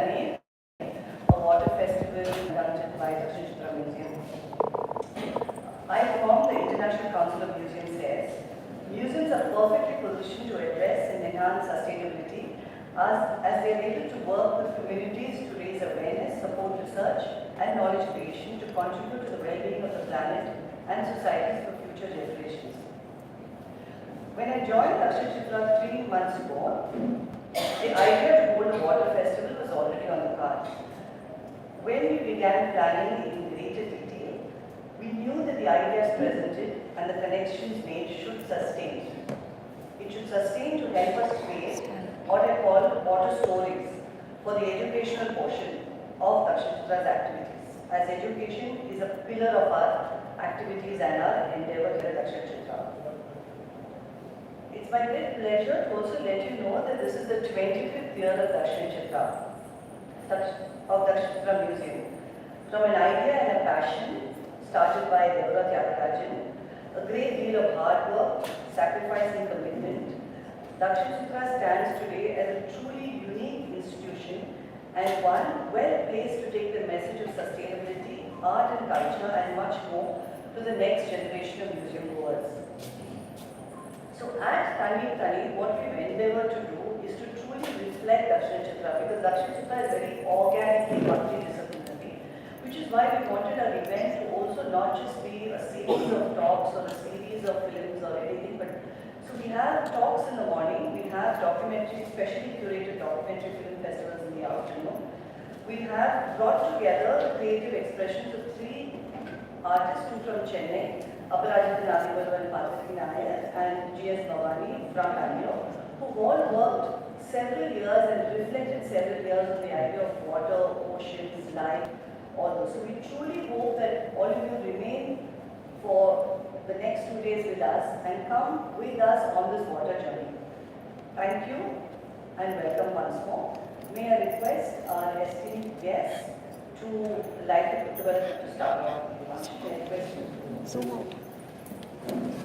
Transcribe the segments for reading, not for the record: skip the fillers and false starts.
Thaneer, a water festival conducted by the Watershed Museum. I informed the International Council of Museums says, museums are perfectly positioned to address and enhance sustainability as they are able to work with communities to raise awareness, support research and knowledge creation to contribute to the well-being of the planet and societies for future generations. When I joined Watershed 3 months ago, the idea to hold a water festival was already on the cards. When we began planning in greater detail, we knew that the ideas presented and the connections made should sustain. It should sustain to help us create what I call water stories for the educational portion of Watershed's activities, as education is a pillar of our activities and our endeavor here at Watershed. It's my great pleasure to also let you know that this is the 25th year of Watershed Museum. From an idea and a passion started by Rainwater, a great deal of hard work, sacrifice and commitment, Watershed stands today as a truly unique institution and one well placed to take the message of sustainability, art and culture and much more to the next generation of museum goers. So at Thaneer, what we've endeavored to do is to truly reflect Watershed because Watershed is very organically multidisciplinary, which is why we wanted our event to also not just be a series of talks or a series of films or anything, but so we have talks in the morning, we have documentaries, specially curated documentary film festivals in the afternoon. We have brought together the creative expressions of 3 artists, 2 from Chennai, Aparajita Nadibalu and Parvati Nair, and G.S. Bhavani from Bangalore, who all worked several years and reflected several years on the idea of water, oceans, life, all those. So we truly hope that all of you remain for the next 2 days with us and come with us on this water journey. Thank you and welcome once more. May I request our esteemed guests to light the to start off. May I request you?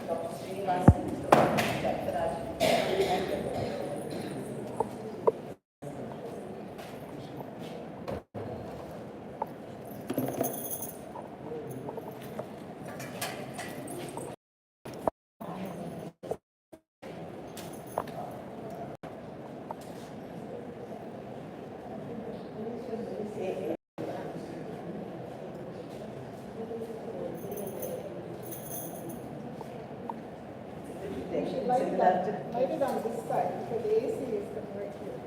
Dr. Srinivasan, Dr. Rajan. Light it on this side because the AC is coming right here.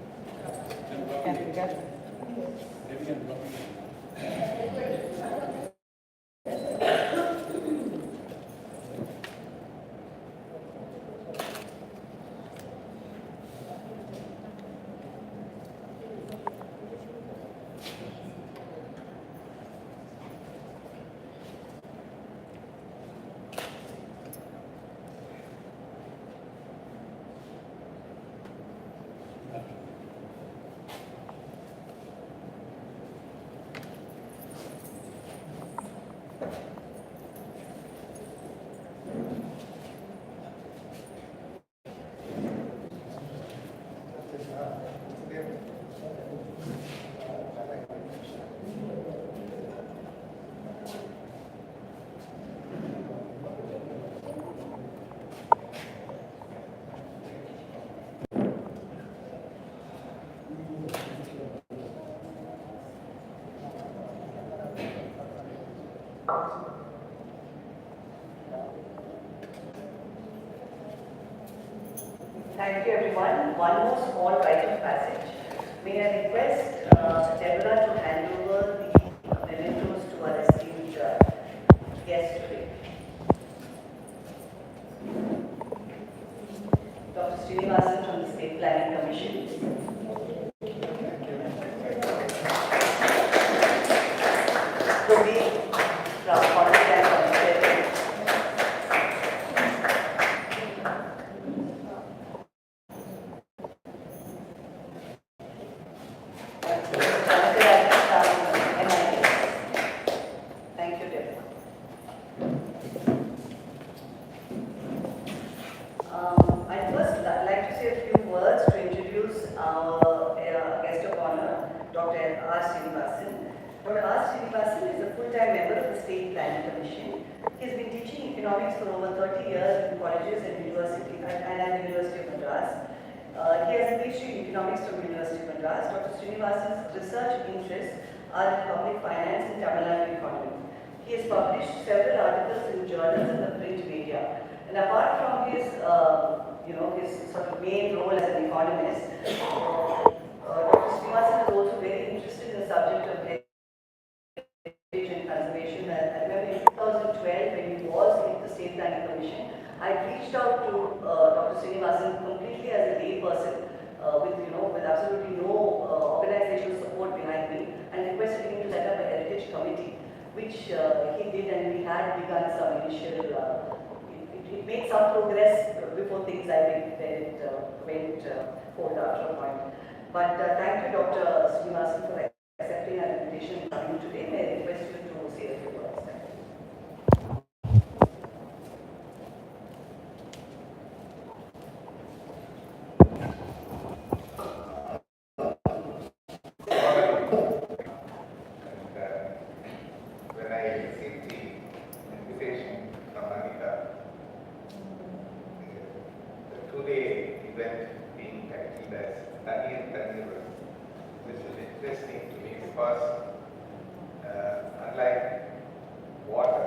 Thank you everyone. One more small rite of passage. May I request Deborah to hand over the mementos to our esteemed guest today. Dr. Srinivasan from the State Planning Commission. Dr. R. Srinivasan. Dr. R. Srinivasan is a full-time member of the State Planning Commission. He has been teaching economics for over 30 years in colleges and university and at the University of Madras. He has a PhD in economics from the University of Madras. Dr. Srinivasan's research interests are in public finance and Tamil Nadu economy. He has published several articles in journals and the print media. And apart from his, his sort of main role as an economist, Dr. Srinivasan is also very interested in the subject of heritage and conservation. I remember in 2012, when he was in the State Planning Commission, I reached out to Dr. Srinivasan completely as a lay person, with absolutely no organizational support behind me, and requested him to set up a heritage committee, which he did, and we had begun some initial. It made some progress before things went cold after a point. But thank you, Dr. Srinivasan, for accepting our invitation and coming today. May I request you to say a few words. When I received the invitation from Anita, the two-day event being titled as Thaneer, this is interesting to me because unlike water,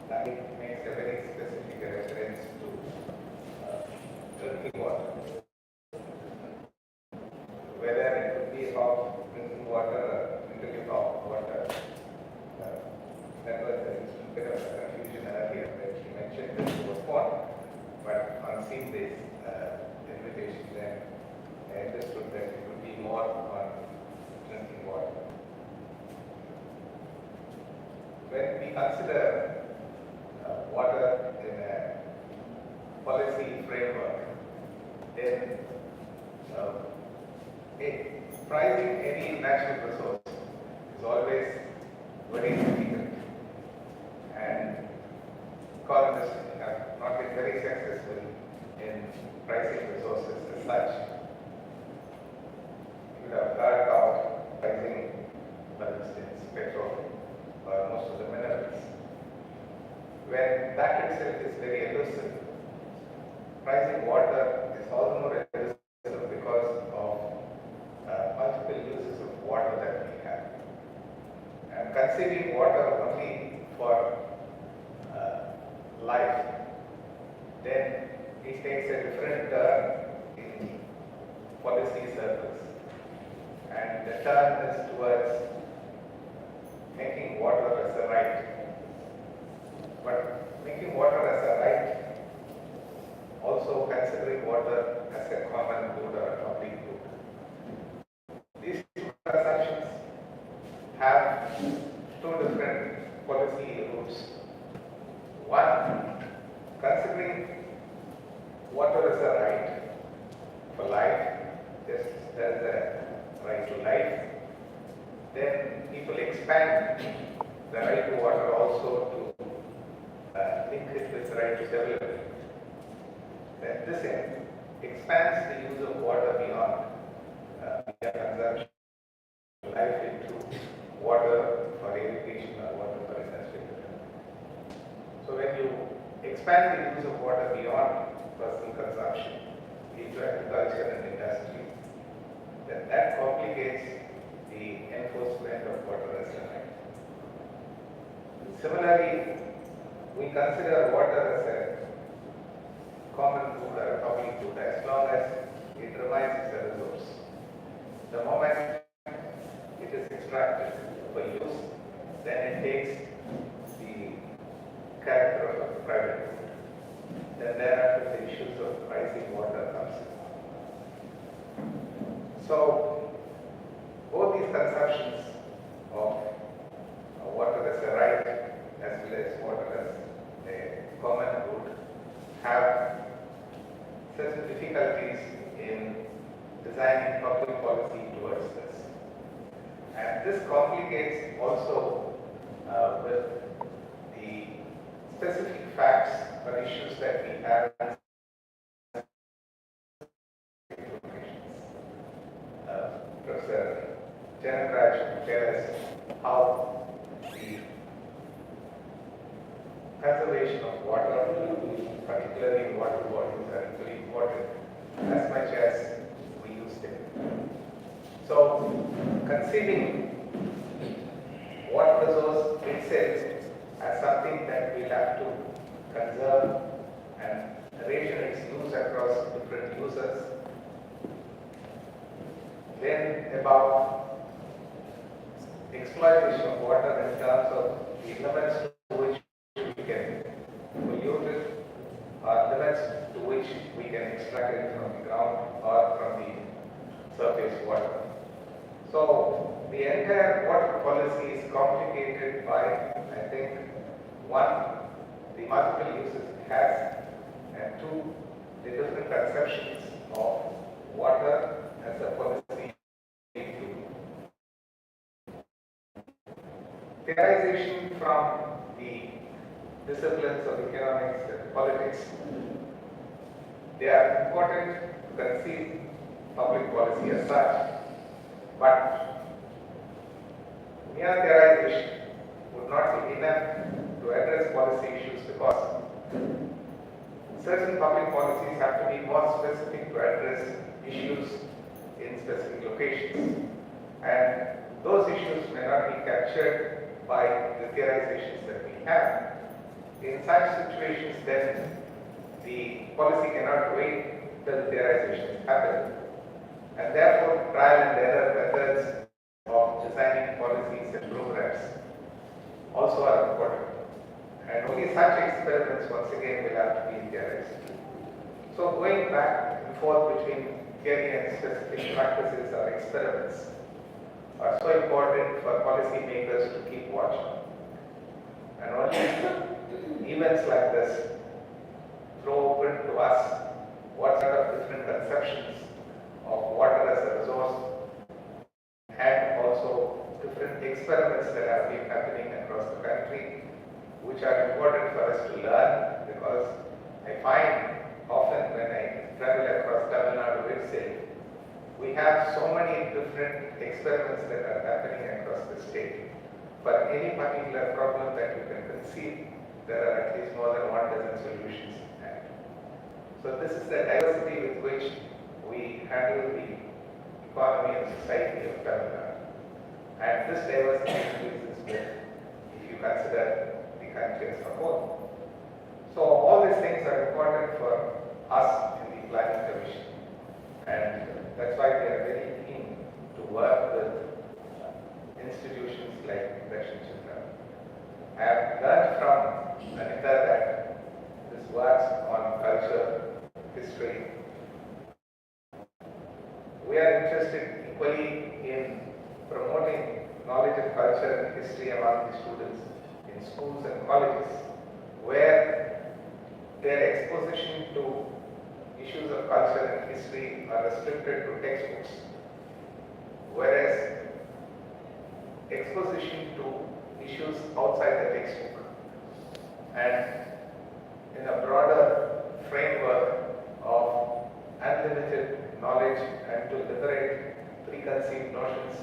it makes a very specific reference to drinking water. Whether it could be about drinking water or drinking of water, that was a little bit of a confusion earlier when she mentioned that it was water. But on seeing this invitation, then I understood that it would be more on drinking water. When we consider water in a policy framework, then pricing any natural resource is always very difficult, and economists have not been very successful in pricing resources as such. You would have heard about pricing, for instance, petrol or most of the minerals. When that itself is very elusive, pricing water is all the more elusive because of multiple uses of water that we have. And considering water only for life, then it takes a different turn in policy circles. And the turn is towards making water as a right. But making water as a right, also considering water as a common good or a public good. These two transactions have two different policy routes. One, considering water as a right for life, just as a right to life, then people expand the right to water also to link it with the right to development. Then this end expands the use of water beyond mere consumption life into water for irrigation or water for industrial development. So when you expand the use of water beyond personal consumption into agriculture and industry, then that complicates the enforcement of water as a right. Similarly, we consider water as a common good or a public good as long as it remains a resource. The moment it is extracted for use, then it takes the character of a private good. Then thereafter the issues of pricing water comes in. So both these conceptions of water as a right as well as water as a common good have certain difficulties in designing public policy towards this. And this complicates also with the specific facts or issues that we have in Professor General Raj to tell us how the conservation of water, particularly in water bodies, are equally important as much as we use them. So, conceiving water resource itself as something that we have to conserve and ration its use across different users. Then about exploitation of water in terms of the limits to which we can pollute it, or limits to which we can extract it from the ground or from the surface water. So the entire water policy is complicated by, I think, one, the multiple uses it has, and two, the different conceptions of water as a policy. Theorization from the disciplines of economics and politics, they are important to conceive public policy as such, but mere theorization would not be enough to address policy issues because certain public policies have to be more specific to address issues in specific locations, and those issues may not be captured by the theorizations that we have. In such situations, then the policy cannot wait till the theorizations happen, and therefore trial and error methods of designing policies and programs also are important. And only such experiments, once again, will have to be theorized. So going back and forth between theory and specific practices or experiments are so important for policymakers to keep watch on. And only events like this throw open to us what sort of different conceptions of water as a resource and also different experiments that have been happening across the country, which are important for us to learn, because I find often when I travel across Tamil Nadu itself, we have so many different experiments that are happening across the state. For any particular problem that you can conceive, there are at least more than 1 dozen solutions in that. So this is the diversity with which we handle the economy and society of Tamil Nadu. And this diversity increases with, if you consider the country as a whole. So all these things are important for us in the planning commission, and that's why we are very keen to work with institutions like Watershed Area. I have learned from Anita that this works on culture, history. We are interested equally in promoting knowledge of culture and history among the students in schools and colleges, where their exposition to issues of culture and history are restricted to textbooks, whereas exposition to issues outside the textbook and in a broader framework of unlimited knowledge and to liberate preconceived notions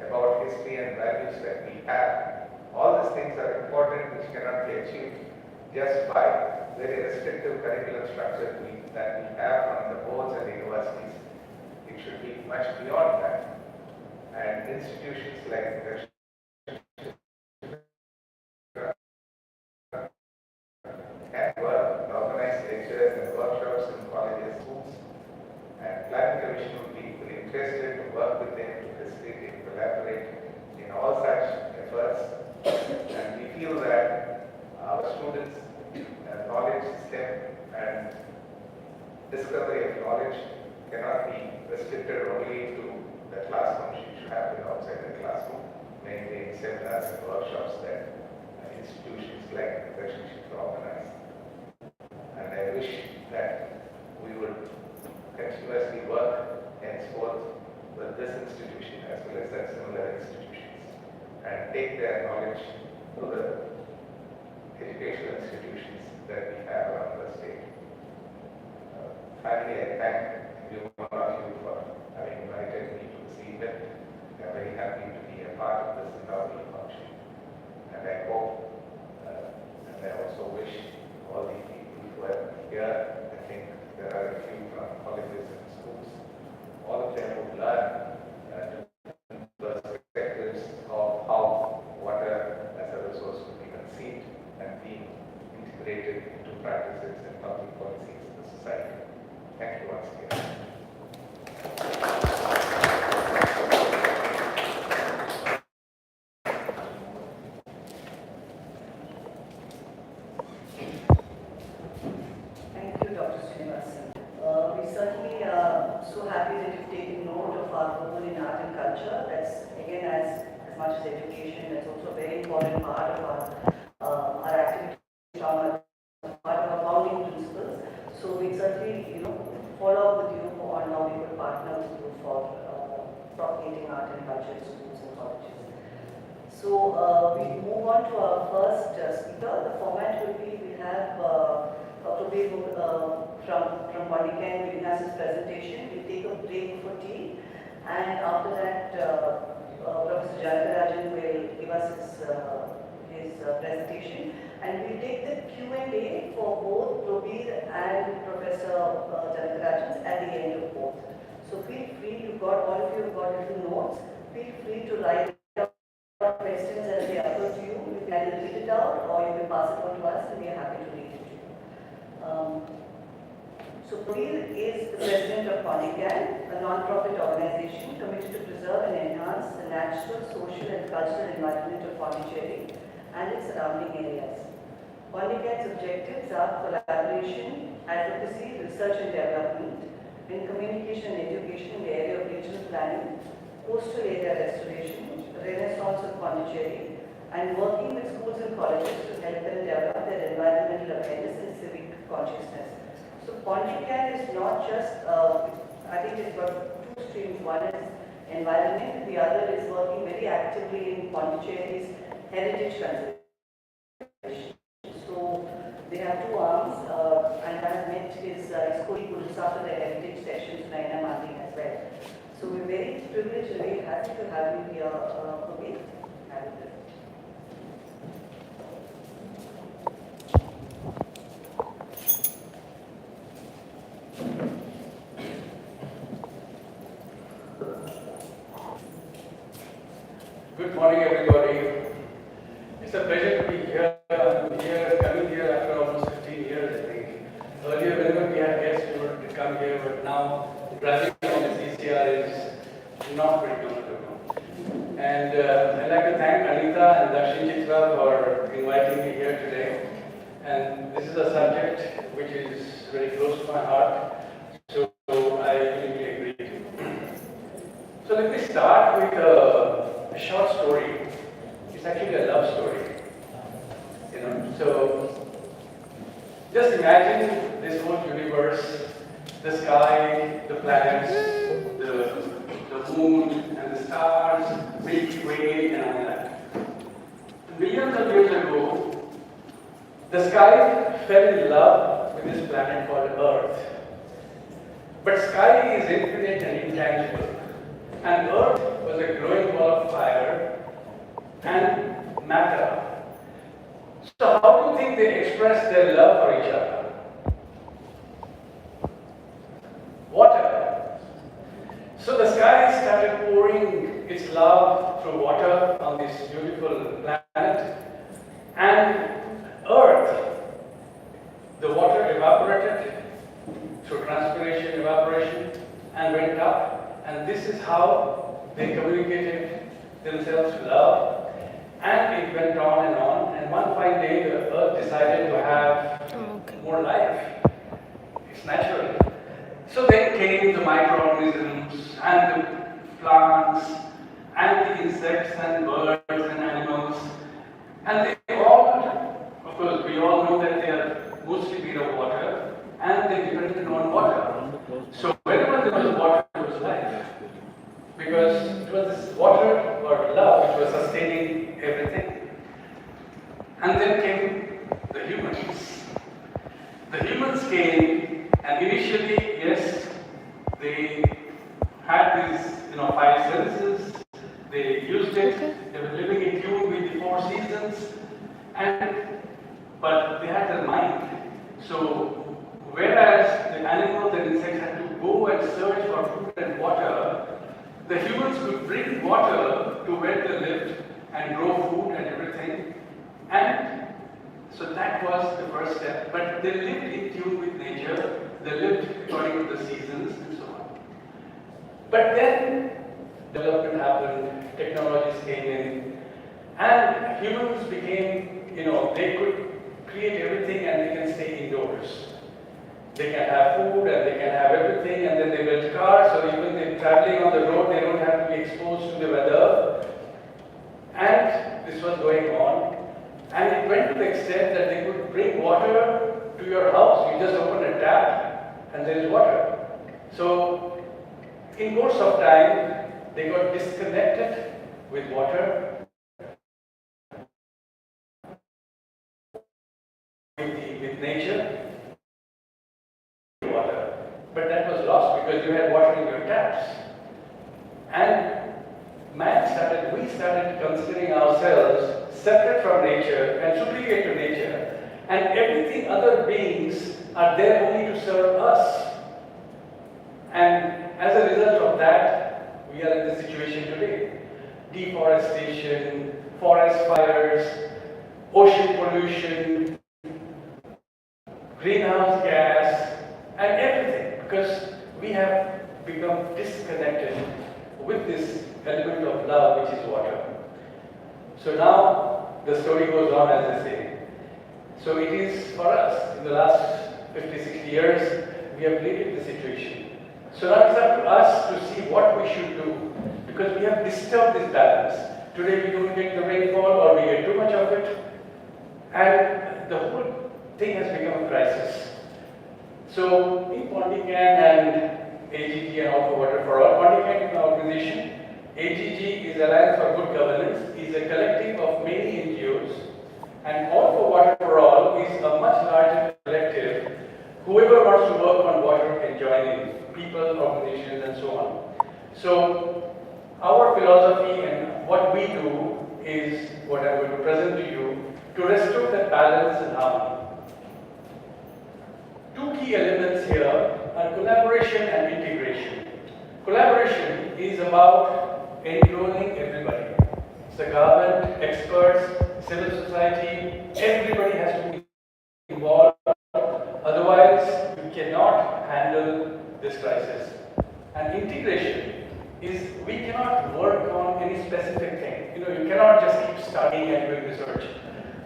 about history and values that we have. All these things are important, which cannot be achieved just by very restrictive curriculum structure that we have from the boards and the universities. It should be much beyond that. And institutions like the can work, organize lectures and workshops in colleges, schools, and planning commission would be equally interested to work with them to facilitate, collaborate in all such efforts. And we feel that our students' knowledge system and discovery of knowledge cannot be restricted only to the classroom. It should happen outside the classroom, mainly in seminars and workshops that institutions like the Watershed should organize. And I wish that we would continuously work henceforth with this institution as well as similar institutions and take their knowledge to the educational institutions that we have around the state. Finally, I thank every one of you for having invited me to this event. I am very happy to be also wish all the people who are here, I think there are a few from colleges and schools, all of them would learn perspectives of how water as a resource could be conceived and being integrated into practices and public policies in the society. Thank you once again. Thank you, Dr. Srinivasan. We certainly are so happy that you've taken note of our role in art and culture. That's again as much as education. That's also a very important part of our activity, part of our founding principles. So we certainly, follow up with you on how we could partner with you for propagating art and culture in schools and colleges. So we move on to our first speaker. The format will be, we have Dr. Bebu from Pondicherry giving us his presentation. We'll take a break for tea, and after that Professor Janakarajan will give us his presentation, and we'll take the Q&A for both Prabir and Professor Janakarajan at the end of both. So feel free, all of you have got little notes, feel free to write questions as they occur to you. You can either read it out or you can pass it on to us, and we are happy to read it to you. So Prabir is the president of Pondicherry, a non-profit organization committed to preserve and enhance the natural, social and cultural environment of Pondicherry and its surrounding areas. Pondicherry's objectives are collaboration, advocacy, research and development, in communication and education in the area of regional planning, coastal area restoration, renaissance of Pondicherry, and working with schools and colleges to help them develop their environmental awareness and civic consciousness. So Pondicherry is not just, I think it's got two streams. One is environment, the other is working very actively in Pondicherry's heritage conservation. So they have two arms, and I have met his colleague who looks after the heritage sessions, Naina Mandi as well. So we're very privileged and very happy to have you here, Prabir. Good morning, everybody. It's a pleasure to be here. Coming here after almost 15 years, I think. Earlier, whenever we had guests, we would come here, but now driving on the CCR is not very comfortable. And I'd like to thank Anita and Dakshin Chitra for inviting me here today. And this is a subject which is very close to my heart, so I really agree to. So let me start with a short story. It's actually a love story. So just imagine this whole universe, the sky, the planets, the moon and the stars, Milky Way and all that. Millions of years ago, the sky fell in love with this planet called Earth. But sky is infinite and intangible. And Earth was a glowing ball of fire and matter. So how do you think they expressed their love for each other? Water. So the sky started pouring its love through water on this beautiful planet. And Earth, the water evaporated through transpiration, evaporation, and went up. And this is how they communicated themselves love. And it went on. And one fine day, the Earth decided to have more life. It's natural. So then came the microorganisms and the plants and the insects and birds and animals. And they all, of course, we all know that they are mostly made of water and they depended on water. So whenever there was water, there was life. Because it was this water or love which was sustaining everything. And then came the humans. The humans came, and initially, yes, they had these, 5 senses. They used it. They were living in tune with the 4 seasons, but they had water to where they lived and grow food and everything. And so that was the first step. But they lived in tune with nature, they lived according to the seasons and so on. But then development happened, technologies came in, and humans became, they could create everything and they can stay indoors. They can have food and they can have everything, and then they build cars, so even if traveling on the road, they don't have to be exposed to the weather. And this was going on. And it went to the extent that they could bring water to your house. You just open a tap and there is water. So in course of time, they got disconnected with water, with nature, water. But that was lost because you had water in your taps. And we started considering ourselves separate from nature and superior to nature, and everything other beings are there only to serve us. And as a result of that, we are in the situation today. Deforestation, forest fires, ocean pollution, greenhouse gas, and everything, because we have become disconnected with this element of love, which is water. So now the story goes on, as they say. So it is for us, in the last 50, 60 years, we have created the situation. So now it's up to us to see what we should do, because we have disturbed this balance. Today we don't get the rainfall, or we get too much of it, and the whole thing has become a crisis. So in Pondican and AGG and All for Water for All, Pondican is an organization. AGG is Alliance for Good Governance, is a collective of many NGOs, and All for Water for All is a much larger collective. Whoever wants to work on water can join in, people, organizations, and so on. So our philosophy and what we do is what I'm going to present to you, to restore that balance and harmony. Two key elements here are collaboration and integration. Collaboration is about enrolling everybody. It's the government, experts, civil society, everybody has to be involved. Otherwise, you cannot handle this crisis. And integration is, we cannot work on any specific thing. You cannot just keep studying and doing research.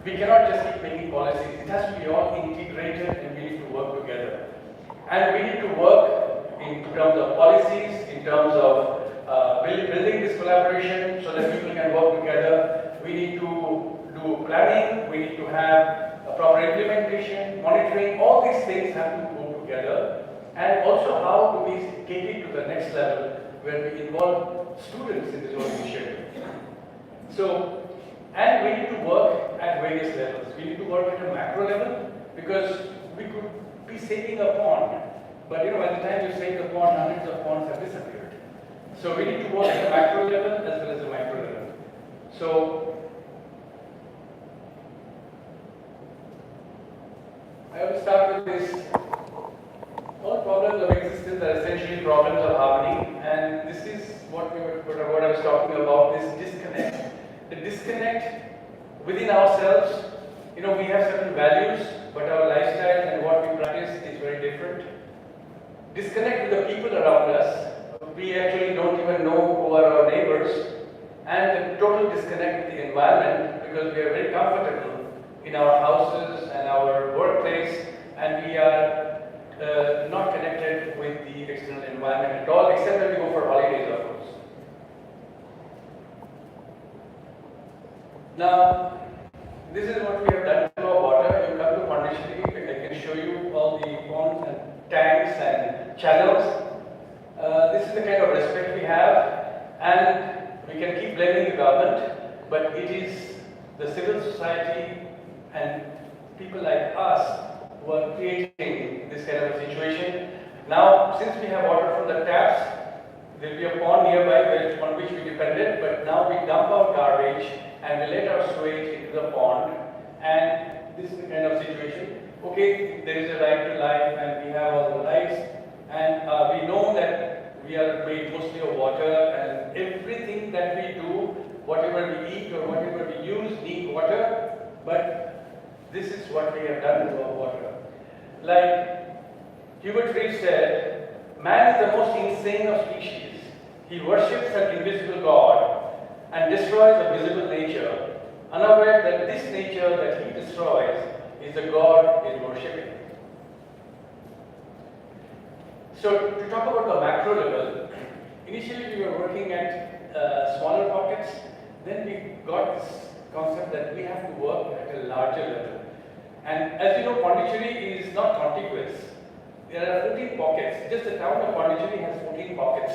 We cannot just keep making policies. It has to be all integrated, and we need to work together. And we need to work in terms of policies, in terms of building this collaboration so that people can work together. We need to do planning, we need to have a proper implementation, monitoring. All these things have to go together. And also, how do we take it to the next level where we involve students in this whole initiative. And we need to work at various levels. We need to work at a macro level, because we could be saving a pond, but by the time you save the pond, hundreds of ponds have disappeared. So we need to work at a macro level as well as a micro level. So I will start with this. All problems of existence are essentially problems of harmony, and this is what I was talking about, this disconnect. The disconnect within ourselves, we have certain values, but our lifestyle and what we practice is very different. Disconnect with the people around us. We actually don't even know who are our neighbors. And the total disconnect with the environment, because we are very comfortable in our houses and our workplace, and we are not connected with the external environment at all, except when we go for holidays, of course. Now, this is what we have done to our water. You come to Pondicherry, I can show you all the ponds and tanks and channels. This is the kind of respect we have, and we can keep blaming the government, but it is the civil society and people like us who are creating this kind of a situation. Now, since we have water from the taps, there will be a pond nearby on which we depended, but now we dump our garbage and we let our sewage into the pond, and this is the kind of situation. Okay, there is a right to life and we have all the rights, and we know that we are made mostly of water, and everything that we do, whatever we eat or whatever we use, need water. But this is what we have done to our water. Like Hubert Reeves said, man is the most insane of species. He worships an invisible God and destroys a visible nature, unaware that this nature that he destroys is the God he is worshipping. So to talk about the macro level, initially we were working at smaller pockets, then we got this concept that we have to work at a larger level. And as you know, Pondicherry is not contiguous. There are 14 pockets. Just the town of Pondicherry has 14 pockets.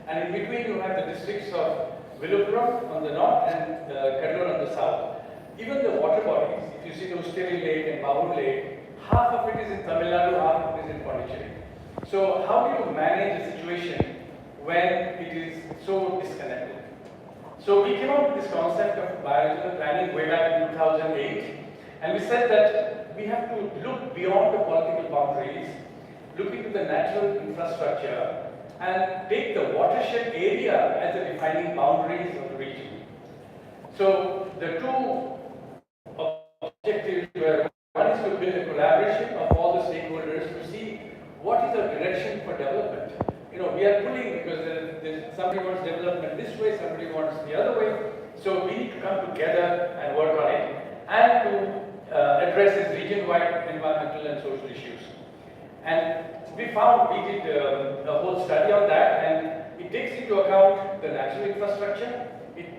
And in between you have the districts of Villupuram on the north and Kannur on the south. Even the water bodies, if you see the Usteri Lake and Babur Lake, half of it is in Tamil Nadu, half of it is in Pondicherry. So how do you manage a situation when it is so disconnected? So we came up with this concept of bioregional planning way back in 2008, and we said that we have to look beyond the political boundaries, look into the natural infrastructure, and take the watershed area as the defining boundaries of the region. So the two objectives were, one is to build a collaboration of all the stakeholders to see what is the direction for development. You know, we are pulling because somebody wants development this way, somebody wants the other way. So we need to come together and work on it and to address these region-wide environmental and social issues. And we found, we did a whole study on that, and it takes into account the natural infrastructure. It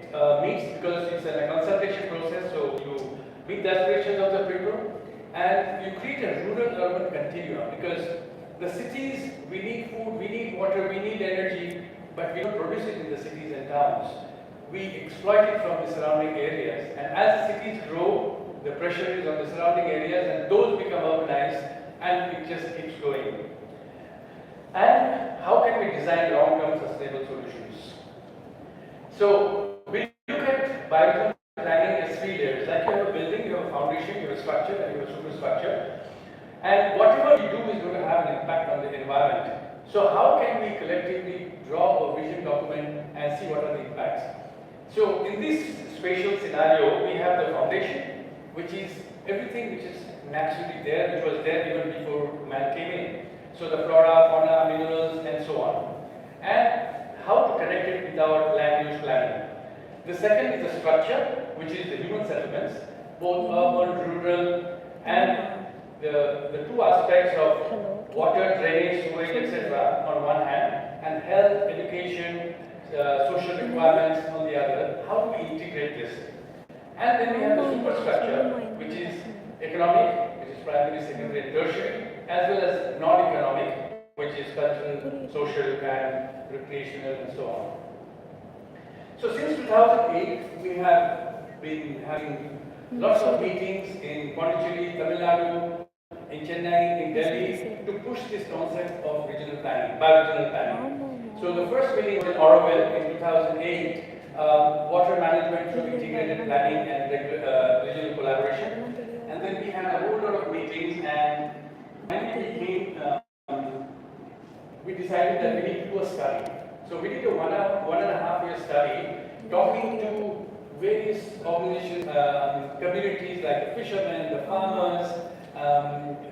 meets, because it's a consultation process, so you meet the aspirations of the people, and you create a rural-urban continuum, because the cities, we need food, we need water, we need energy, but we don't produce it in the cities and towns. We exploit it from the surrounding areas, and as the cities grow, the pressure is on the surrounding areas, and those become urbanized, and it just keeps going. And how can we design long-term sustainable solutions? So we look at bioregional planning as 3 layers. Like you have a building, you have a foundation, you have a structure, and you have a superstructure. And whatever we do is going to have an impact on the environment. So how can we collectively draw a vision document and see what are the impacts? So in this spatial scenario, we have the foundation, which is everything which is naturally there, which was there even before man came in. So the flora, fauna, minerals, and so on. And how to connect it with our land use planning. The second is the structure, which is the human settlements, both urban, rural, and the two aspects of water, drainage, sewage, etc. on one hand, and health, education, social requirements on the other. How do we integrate this? And then we have the superstructure, which is economic, which is primary, secondary, and tertiary, as well as non-economic, which is cultural, social, and recreational, and so on. So since 2008, we have been having lots of meetings in Pondicherry, Tamil Nadu, in Chennai, in Delhi, to push this concept of regional planning, bioregional planning. So the first meeting was in Oroville in 2008, water management through integrated planning and regional collaboration. And then we had a whole lot of meetings, and finally we decided that we need to do a study. So we did a 1.5 year study, talking to various organizations, communities like the fishermen, the farmers,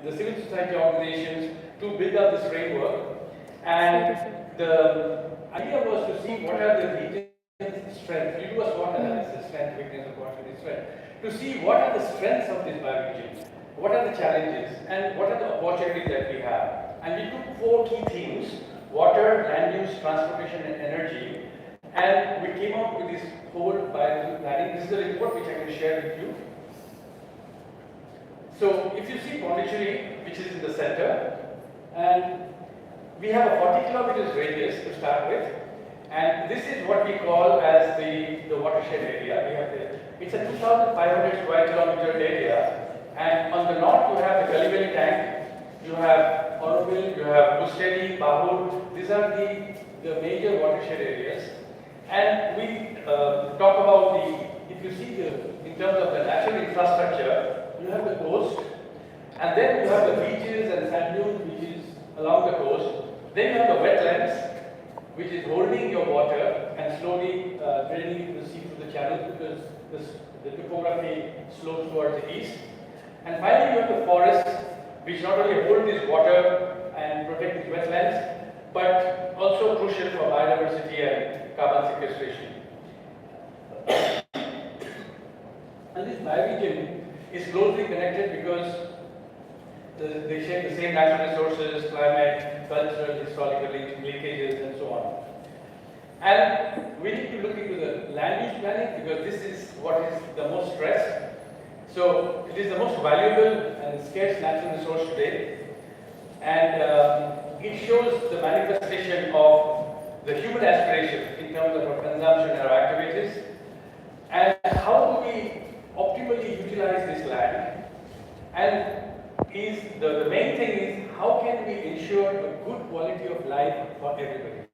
the civil society organizations, to build up this framework. And the idea was to see what are the region's strengths. We do a SWOT analysis, strength, weakness, opportunity, strength, to see what are the strengths of this bioregion, what are the challenges, and what are the opportunities that we have. And we took 4 key themes: water, land use, transportation, and energy. And we came up with this whole bioregional planning. This is the report which I can share with you. So if you see Pondicherry, which is in the center, and we have a 40 kilometers radius to start with, and this is what we call as the watershed area. We have it's a 2,500 square kilometer area, and on the north you have the Galiveli tank, you have Oroville, you have Usteri, Babur. These are the major watershed areas. And we talk about if you see in terms of the natural infrastructure, you have the coast, and then you have the beaches and sand dunes, which is along the coast. Then you have the wetlands, which is holding your water and slowly draining it to the sea through the channels because the topography slopes towards the east. And finally, you have the forest, which not only hold this water and protect these wetlands, but also crucial for biodiversity and carbon sequestration. And this bioregion is closely connected because they share the same natural resources, climate, cultural, historical linkages, and so on. And we need to look into the land use planning because this is what is the most stressed. So it is the most valuable and scarce natural resource today. And it shows the manifestation of the human aspiration in terms of our consumption and our activities. And how do we optimally utilize this land? And the main thing is how can we ensure a good quality of life for everybody?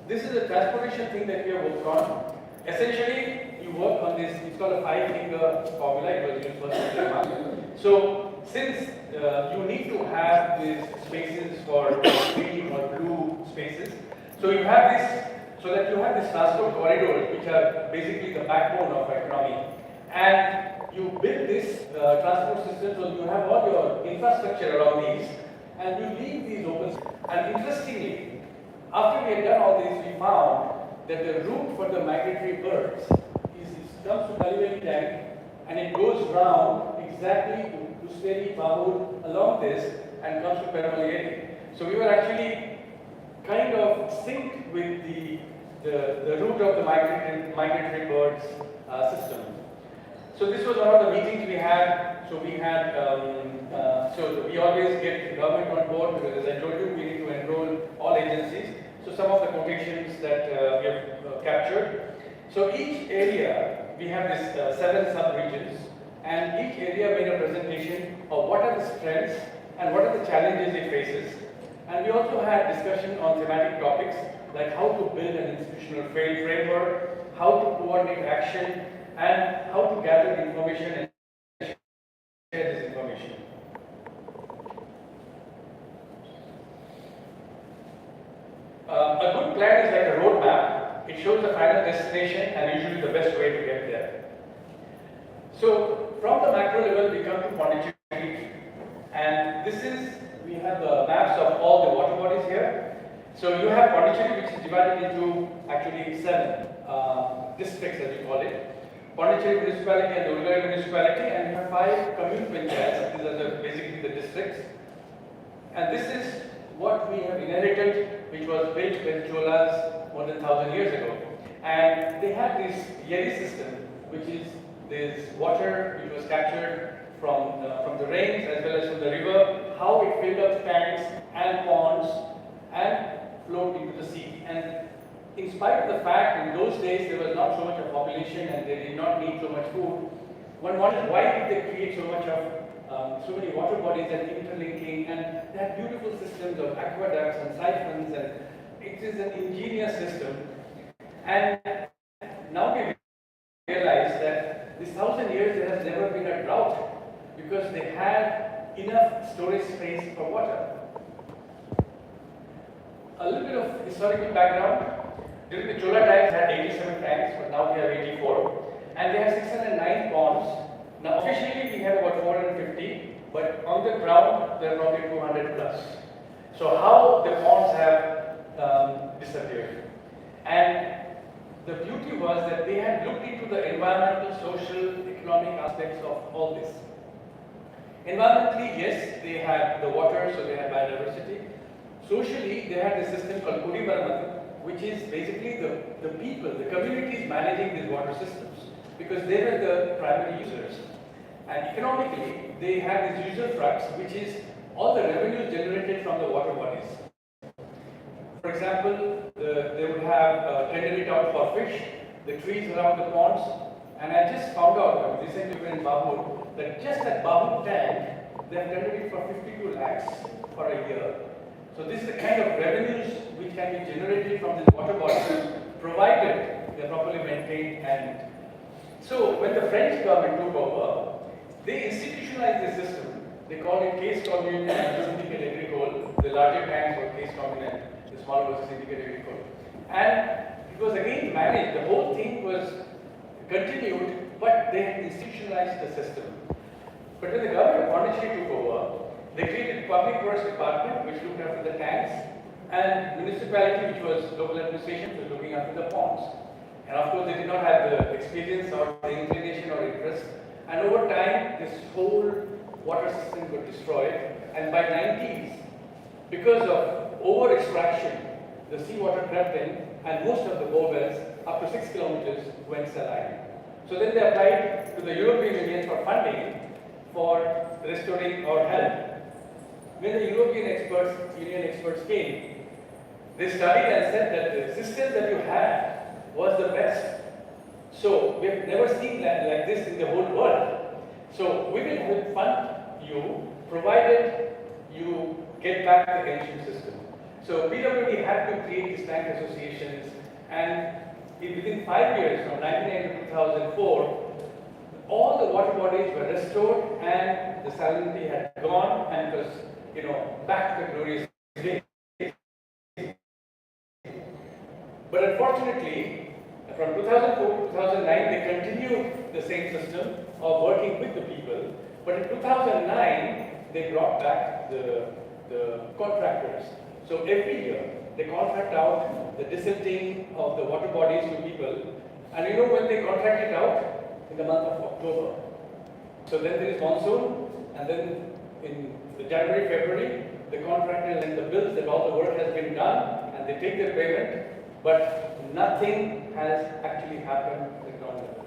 This is a transportation thing that we have worked on. Essentially, you work on this, it's called a 5-finger formula, it was used for the So, since you need to have these spaces for green or blue spaces, so you have this, so that you have these transport corridors, which are basically the backbone of our economy. And you build this transport system, so you have all your infrastructure around these, and you leave these open. And interestingly, after we had done all this, we found that the route for the migratory birds comes to Kaliveli Tank, and it goes round exactly to Usteri, Bahur, along this, and comes to Peramali. So we were actually kind of synced with the route of the migratory birds system. So this was one of the meetings we had. So we had, so we always get government on board because, as I told you, we need to enroll all agencies. So some of the quotations that we have captured. So each area, we have this 7 sub-regions, and each area made a presentation of what are the strengths and what are the challenges it faces. And we also had discussion on thematic topics like how to build an institutional framework, how to coordinate action, and how to gather information and share this information. A good plan is like a roadmap. It shows the final destination and usually the best way to get there. So from the macro level, we come to Pondicherry, and this is, we have the maps of all the water bodies here. So you have Pondicherry, which is divided into actually 7 districts, as we call it. Pondicherry municipality and Ulgari municipality, and you have 5 commune panchayats. These are basically the districts. And this is what we have inherited, which was built by the Cholas more than 1,000 years ago. And they had this Yeri system, which is this water which was captured from the rains as well as from the river, how it filled up tanks and ponds and flowed into the sea. And in spite of the fact in those days there was not so much of population and they did not need so much food, one wonders why did they create so much of so many water bodies and interlinking, and they had beautiful systems of aqueducts and siphons, and it is an ingenious system. And now we realize that this 1,000 years there has never been a drought because they had enough storage space for water. A little bit of historical background. During the Chola times, they had 87 tanks, but now we have 84. And they have 609 ponds. Now, officially, we have about 450, but on the ground, there are probably 200 plus. So, how the ponds have disappeared? And the beauty was that they had looked into the environmental, social, economic aspects of all this. Environmentally, yes, they had the water, so they had biodiversity. Socially, they had a system called Kudibaramati, which is basically the people, the communities managing these water systems, because they were the primary users. And economically, they had these user trucks, which is all the revenues generated from the water bodies. For example, they would have tended it out for fish, the trees around the ponds, and I just found out, recently we were in Bahur, that just at Bahur tank, they have tended it for 52 lakhs for a year. So this is the kind of revenues which can be generated from these water bodies, provided they are properly maintained. And so when the French government took over, they institutionalized the system. They called it Case Commune and Syndicate Agricole. the larger tanks were case common and the smaller was syndicated vehicle. And it was again managed, the whole thing was continued, but they had institutionalized the system. But when the government of Pondicherry took over, they created public works department which looked after the tanks, and municipality which was local administration was looking after the ponds. And of course they did not have the experience or the inclination or interest. And over time this whole water system got destroyed, and by 90s, because of over extraction, the seawater crept in and most of the bore wells up to 6 kilometers went saline. So then they applied to the European Union for funding for restoring our health. When the European Union experts came, they studied and said that the system that you had was the best. So we have never seen that like this in the whole world. So we will fund you provided you get back the ancient system. So PWD had to create these tank associations, and within 5 years, from 1990 to 2004, all the water bodies were restored and the salinity had gone and was, back to the glorious days. But unfortunately, from 2004 to 2009, they continued the same system of working with the people. But in 2009, they brought back the contractors. So every year, they contract out the desilting of the water bodies to people. And when they contract it out? In the month of October. So then there is monsoon, and then in the January, February, the contractors and the bills that all the work has been done, and they take their payment, but nothing has actually happened at the ground level.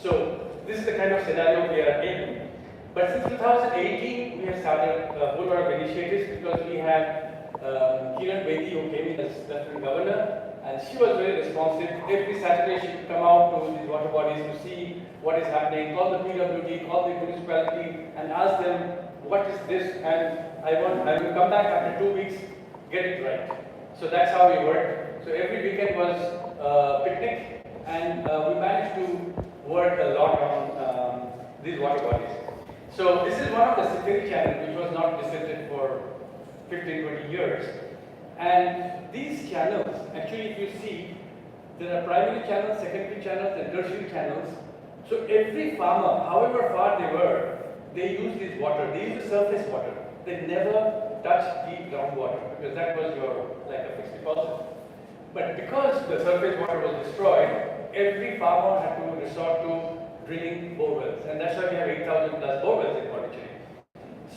So this is the kind of scenario we are in. But since 2018, we have started a whole lot of initiatives, because we had Kiran Bedi, who came in as Lieutenant Governor, and she was very responsive. Every Saturday she would come out to these water bodies to see what is happening, call the PWD, call the municipality, and ask them, what is this? And I will come back after 2 weeks, get it right. So that's how we work. So every weekend was a picnic, and we managed to work a lot on these water bodies. So this is one of the Sitiri channels which was not desilted for 15-20 years. And these channels, actually if you see, there are primary channels, secondary channels, and tertiary channels. So every farmer, however far they were, they used this water. They used the surface water. They never touched deep groundwater, because that was like a fixed deposit. But because the surface water was destroyed, every farmer had to resort to drilling bore wells. And that's why we have 8,000 plus bore wells in Watershed.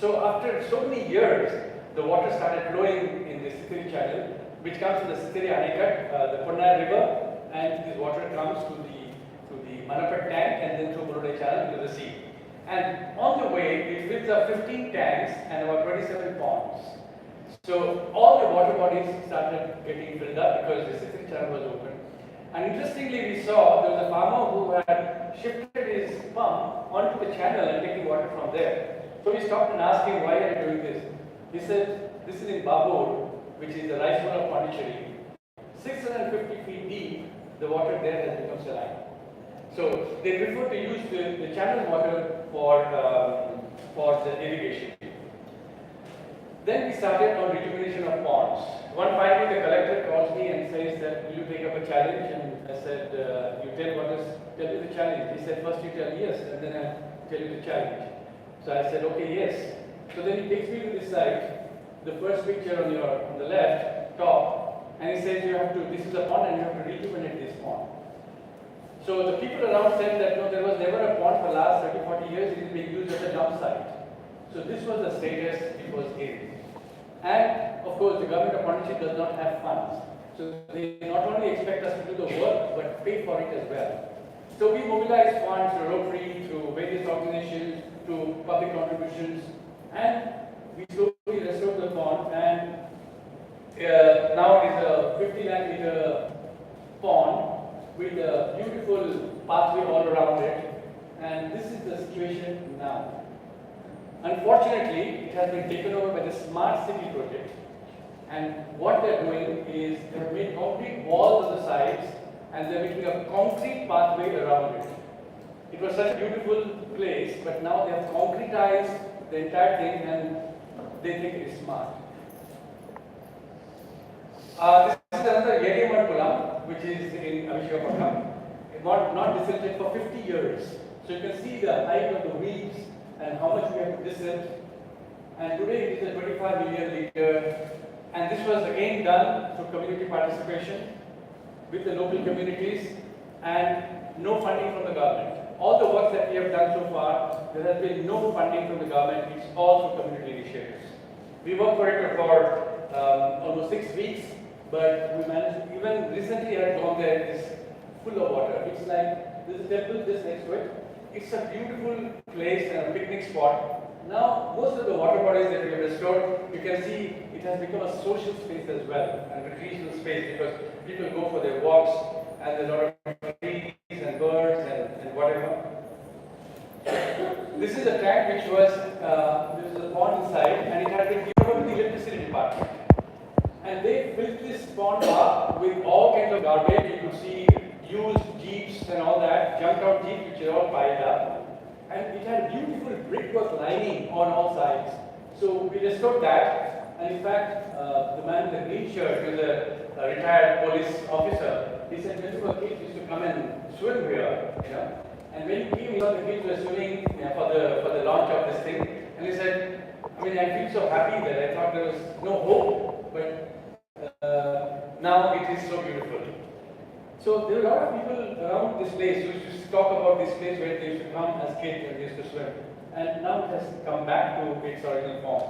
So after so many years, the water started flowing in the Sitiri channel, which comes from the Sitiri Anikat, the Purnai river, and this water comes to the Manapat tank and then through Burode channel to the sea. And on the way, it fills up 15 tanks and about 27 ponds. So all the water bodies started getting filled up because the Sitiri channel was open. And interestingly, we saw there was a farmer who had shifted his pump onto the channel and taking water from there. So we stopped and asked him, why are you doing this? He said, this is in Babur, which is the rice bowl of Pondicherry. 650 feet deep, the water there has become saline. So they prefer to use the channel water for the irrigation. Then we started on rejuvenation of ponds. One fine day the collector calls me and says that, will you take up a challenge? And I said, tell me the challenge. He said, first you tell yes, and then I'll tell you the challenge. So I said, okay, yes. So then he takes me to this side, the first picture on the left, top, and he says this is a pond and you have to rejuvenate this pond. So the people around said that no, there was never a pond for the last 30, 40 years, it is being used as a dump site. So this was the status it was in. And of course the government of Pondicherry does not have funds. So they not only expect us to do the work, but pay for it as well. So we mobilize funds through Rotary, through various organizations, through public contributions, and we slowly restored the pond, and now it is a 50 lakh liter pond with a beautiful pathway all around it, and this is the situation now. Unfortunately, it has been taken over by the Smart City project, and what they're doing is they have made concrete walls on the sides and they're making a concrete pathway around it. It was such a beautiful place, but now they have concretized the entire thing and they think it is smart. This is another Yediaman Kulam, which is in Abhishekapatnam. Not desilted for 50 years. So you can see the height of the weeds and how much we have to disilt. And today it is a 25 million liter. And this was again done through community participation with the local communities and no funding from the government. All the work that we have done so far, there has been no funding from the government. It's all through community initiatives. We worked for it for almost 6 weeks, but we managed, even recently I had gone there, it's full of water. It's like, there's a temple just next to it. It's a beautiful place and a picnic spot. Now, most of the water bodies that we have restored, you can see it has become a social space as well, and recreational space, because people go for their walks, and there's a lot of trees and birds and whatever. This is a tank which was, there was a pond inside, and it had been given over to the electricity department. And they filled this pond up with all kinds of garbage. You could see used jeeps and all that, junked out jeeps which are all piled up. And it had beautiful brickwork lining on all sides. So we restored that. And in fact, the man in the green shirt, who is a retired police officer, he said, many of our kids used to come and swim here, you know. And when he came, he saw the kids were swimming for the launch of this thing. And he said, I mean, I feel so happy that I thought there was no hope, but now it is so beautiful. So there are a lot of people around this place who used to talk about this place where they used to come as kids and they used to swim. And now it has come back to its original form.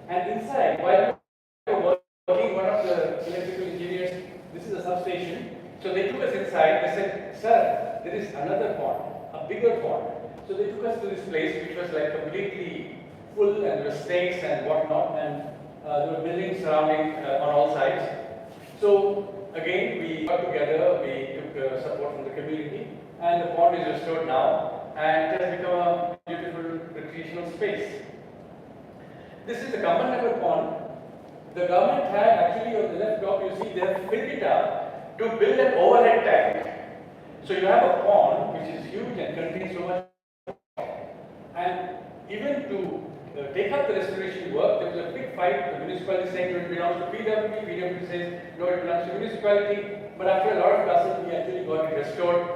And inside, while we were working, one of the electrical engineers, this is a substation, so they took us inside. They said, sir, there is another pond, a bigger pond. So they took us to this place which was like completely full, and there were snakes and whatnot, and there were buildings surrounding on all sides. So again, we got together, we took support from the community, and the pond is restored now, and it has become a beautiful recreational space. This is the Kambannagar pond. The government had actually on the left top, you see, they have filled it up to build an overhead tank. So you have a pond which is huge and contains so much. And even to take up the restoration work, there was a big fight. The municipality saying it belongs to PWP. PWP says no, it belongs to municipality. But after a lot of classes, we actually got it restored.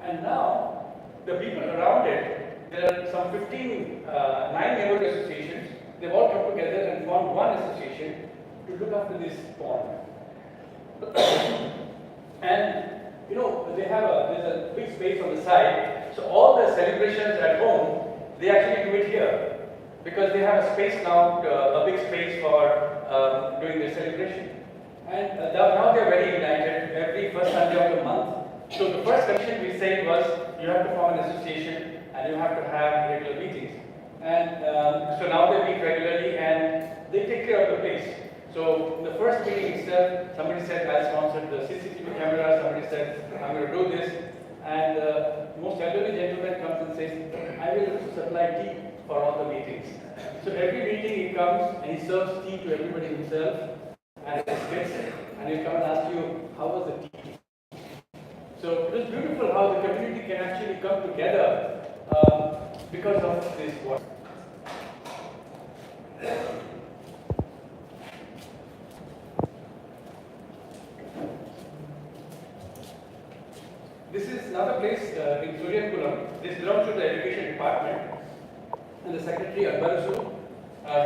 And now, the people around it, there are some 9 neighborhood associations. They've all come together and formed one association to look after this pond. And you know, there's a big space on the side. So all the celebrations at home, they actually do it here, because they have a space now, a big space for doing the celebration. And now they're very united every first Sunday of the month. So the first condition we said was, you have to form an association and you have to have regular meetings. And so now they meet regularly and they take care of the place. So the first meeting itself, somebody said, I'll sponsor the CCTV camera, somebody said, I'm going to do this. And the most elderly gentleman comes and says, I will supply tea for all the meetings. So every meeting he comes and he serves tea to everybody himself and he'll come and ask you, how was the tea? So it was beautiful how the community can actually come together because of this work. This is another place in Suryankulam. This belongs to the education department. And the secretary, Albarasu,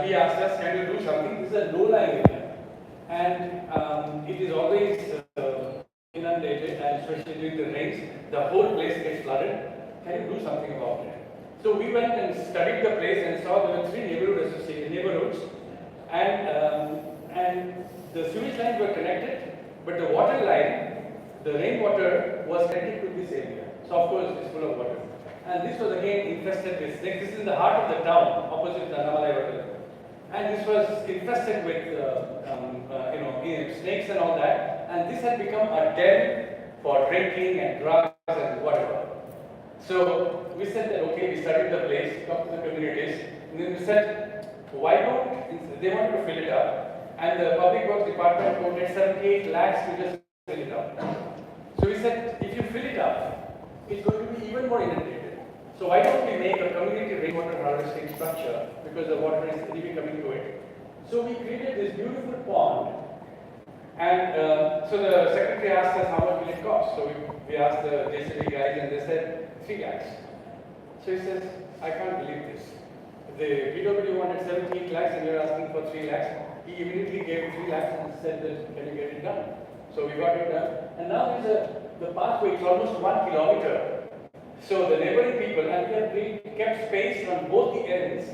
he asked us, can you do something? This is a low-lying area. And it is always inundated, and especially during the rains, the whole place gets flooded. Can you do something about it? So we went and studied the place and saw there were 3 neighborhoods, and the sewage lines were connected, but the water line, the rainwater, was connected to this area. So of course it's full of water. And this was again infested with snakes. This is in the heart of the town, opposite the Annamalai Hotel. And this was infested with snakes and all that. And this had become a den for drinking and drugs and whatever. So we said that, okay, we studied the place, talked to the communities, and then we said, why don't, they wanted to fill it up, and the Public Works Department quoted 78 lakhs to just fill it up. So we said, if you fill it up, it's going to be even more inundated. So why don't we make a community rainwater harvesting structure, because the water is anyway coming to it. So we created this beautiful pond, And so the secretary asked us how much will it cost. So we asked the JCB guys and they said 3 lakhs. So he says, I can't believe this. The PW wanted 17 lakhs and you're asking for 3 lakhs. He immediately gave 3 lakhs and said that, can you get it done? So we got it done. And now the pathway is almost 1 kilometer. So the neighboring people, and we have kept space on both the ends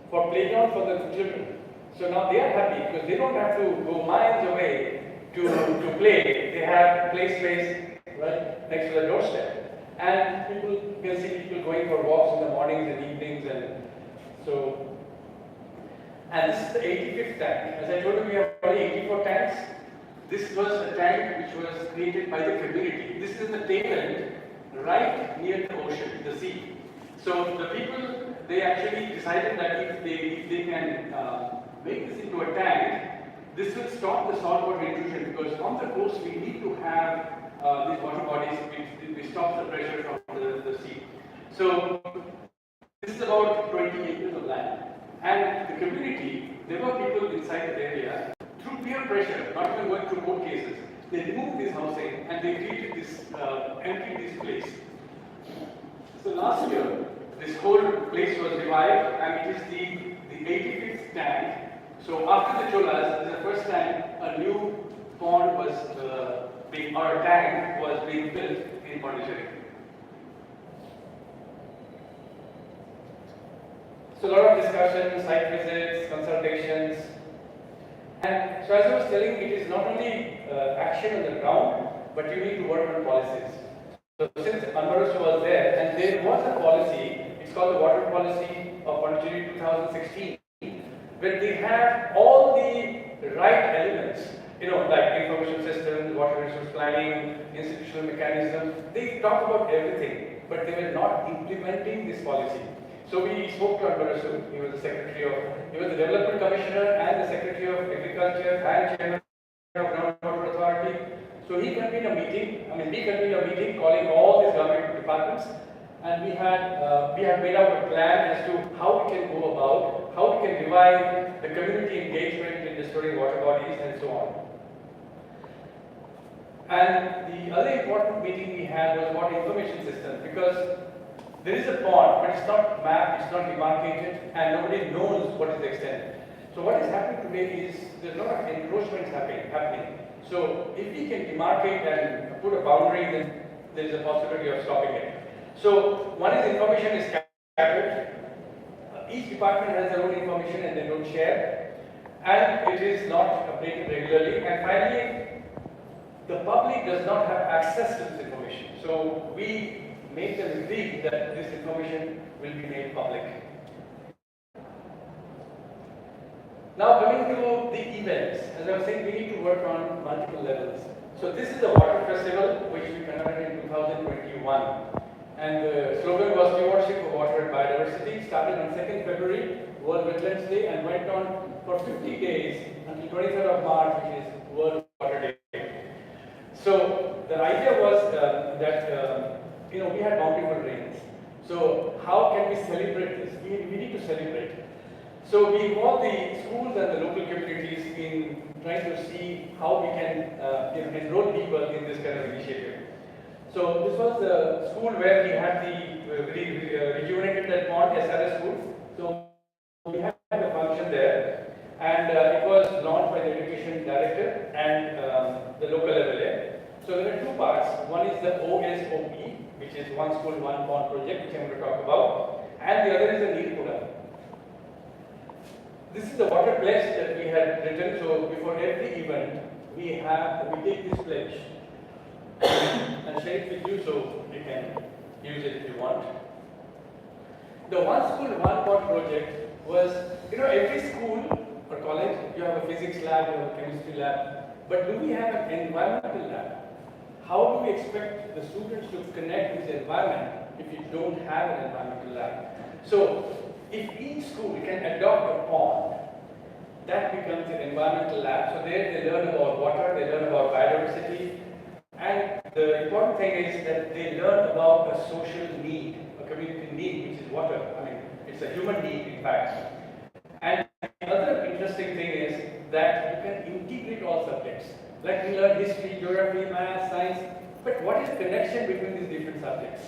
for playground for the children. So now they are happy because they don't have to go miles away to play. They have play space right next to the doorstep. And people can see people going for walks in the mornings and evenings and so. And this is the 85th tank. As I told you, we have already 84 tanks. This was a tank which was created by the community. This is in the tail end, right near the ocean, the sea. So the people, they actually decided that if they can make this into a tank, this will stop the saltwater intrusion because on the coast we need to have these water bodies which stop the pressure from the sea. So this is about 20 acres of land. And the community, there were people inside the area, through peer pressure, not even going through court cases, they removed this housing and they created this, emptied this place. So last year, this whole place was revived and it is the 85th tank. So after the Cholas, this is the first time a new pond was or a tank was being built in Pondicherry. So a lot of discussions, site visits, consultations. And so as I was telling, it is not only action on the ground, but you need to work on policies. So since Anvarush was there, and there was a policy, it's called the Water Policy of Pondicherry 2016, where they have all the right elements, like information systems, water resource planning, institutional mechanisms. They talk about everything, but they were not implementing this policy. So we spoke to Anvarush. He was the development commissioner and the secretary of agriculture and chairman of groundwater authority. So we convened a meeting calling all these government departments, and we have made out a plan as to how we can go about, how we can revive the community engagement in restoring water bodies and so on. And the other important meeting we had was about information system, because there is a pond, but it's not mapped, it's not demarcated, and nobody knows what is the extent. So what is happening today is there's a lot of encroachments happening. So if we can demarcate and put a boundary, then there is a possibility of stopping it. So one is information is scattered. Each department has their own information and they don't share. And it is not updated regularly. And finally, the public does not have access to this information. So we make them agree that this information will be made public. Now coming to the events, as I was saying, we need to work on multiple levels. So this is the Water Festival, which we conducted in 2021. And the slogan was Stewardship of Water and Biodiversity. Started on 2nd February, World Wetlands Day, and went on for 50 days until 23rd of March, which is World Water Day. So the idea was that we had bountiful rains. So how can we celebrate this? We need to celebrate. So we involved the schools and the local communities in trying to see how we can enroll people in this kind of initiative. So this was the school where we had the rejuvenated pond SRS school. So we had a function there, and it was launched by the education director and the local LLA. So there are two parts. One is the OSOP, which is One School, One Pond project, which I'm going to talk about, and the other is the Neerkuda. This is the water pledge that we had written. So before every event, we take this pledge and share it with you, so you can use it if you want. The One School, One Pond project was, every school or college, you have a physics lab, you have a chemistry lab, but do we have an environmental lab? How do we expect the students to connect with the environment if you don't have an environmental lab? So if each school can adopt a pond, that becomes an environmental lab. So there they learn about water, they learn about biodiversity, and the important thing is that they learn about a social need, a community need, which is water. It's a human need, in fact. And the other interesting thing is that you can integrate all subjects. Like connection between these different subjects.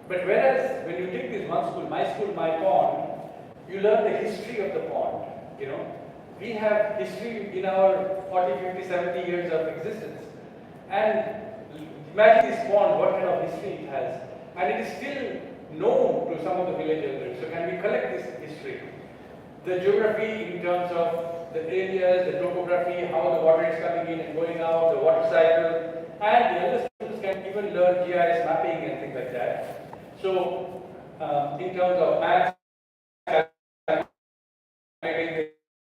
But whereas when you take this one school, my pond, you learn the history of the pond, you know. We have history in our 40, 50, 70 years of existence. And imagine this pond, what kind of history it has. And it is still known to some of the village elders. So can we collect this history? The geography in terms of the areas, the topography, how the water is coming in and going out, the water cycle, and the elder students can even learn GIS mapping and things like that. So in terms of maths,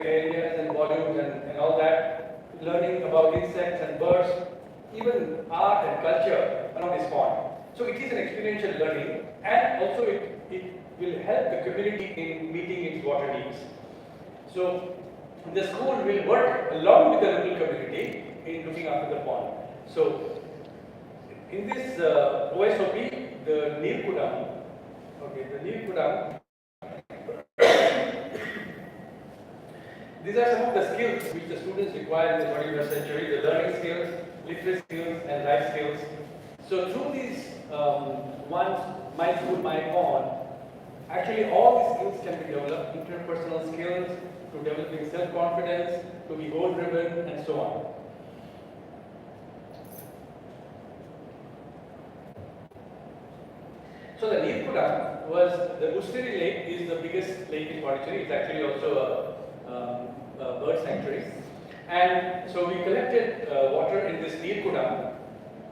areas and volumes and all that, learning about insects and birds, even art and culture around this pond. So it is an experiential learning, and also it will help the community in meeting its water needs. So the school will work along with the local community in looking after the pond. So in this OSOP, the Neerkudam, these are some of the skills which the students require in the 21st century, the learning skills, literary skills, and life skills. So through these my school, my pond, actually all these skills can be developed, interpersonal skills, to developing self-confidence, to be goal-driven, and so on. So the Neerkudam was, the Usteri Lake is the biggest lake in Pondicherry. It's actually also a bird sanctuary. And so we collected water in this Neerkudam,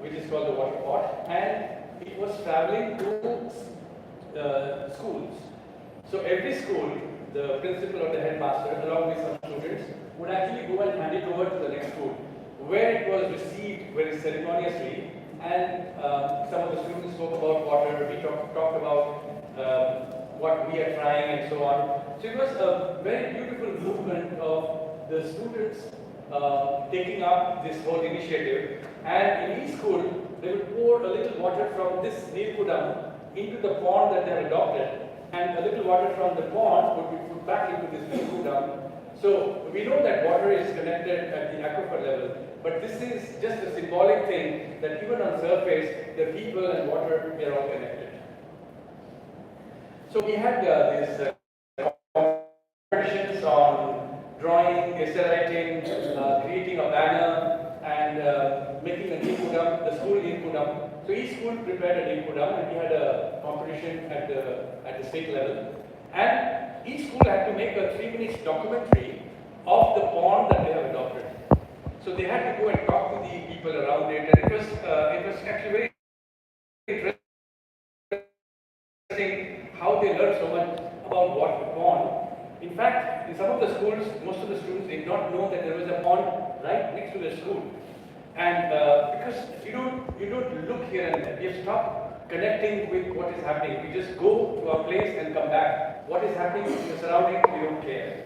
which is called the water pot, and it was traveling to schools. So every school, the principal or the headmaster, along with some students, would actually go and hand it over to the next school, where it was received very ceremoniously. And some of the students spoke about water, we talked about what we are trying and so on. So it was a very beautiful movement of the students taking up this whole initiative. And in each school, they would pour a little water from this Neerkudam into the pond that they have adopted, and a little water from the pond would be put back into this Neerkudam. So we know that water is connected at the aquifer level, but this is just a symbolic thing that even on surface, the people and water, they are all connected. So we had these competitions on drawing, essay writing, creating a banner, and making a Neerkudam, the school Neerkudam. So each school prepared a Neerkudam, and we had a competition at the state level. And each school had to make a 3-minute documentary of the pond that they have adopted. So they had to go and talk to the people around it, and it was actually very interesting how they learned so much about what the pond. In fact, in some of the schools, most of the students did not know that there was a pond right next to the school. And because you don't look here and there, you stop connecting with what is happening. We just go to our place and come back. What is happening in the surroundings, we don't care.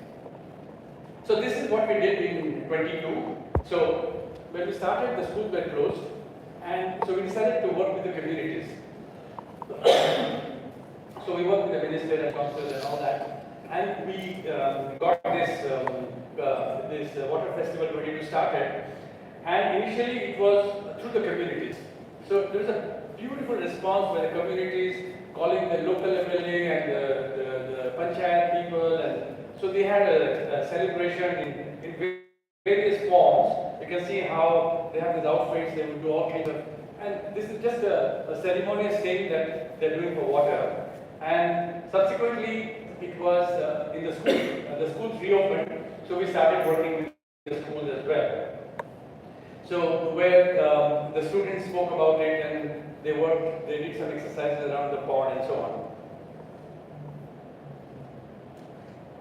So this is what we did in 22. So when we started, the schools were closed, and so we decided to work with the communities. So we worked with the minister and council and all that, and we got this water festival 22 started. And initially it was through the communities. So there was a beautiful response by the communities, calling the local MLA and the panchayat people, and so they had a celebration in various forms. You can see how they have these outfits, they would do all kinds of, and this is just a ceremonious thing that they're doing for water. And subsequently it was in the school, the schools reopened, so we started working with the schools as well. So where the students spoke about it, and they did some exercises around the pond and so on.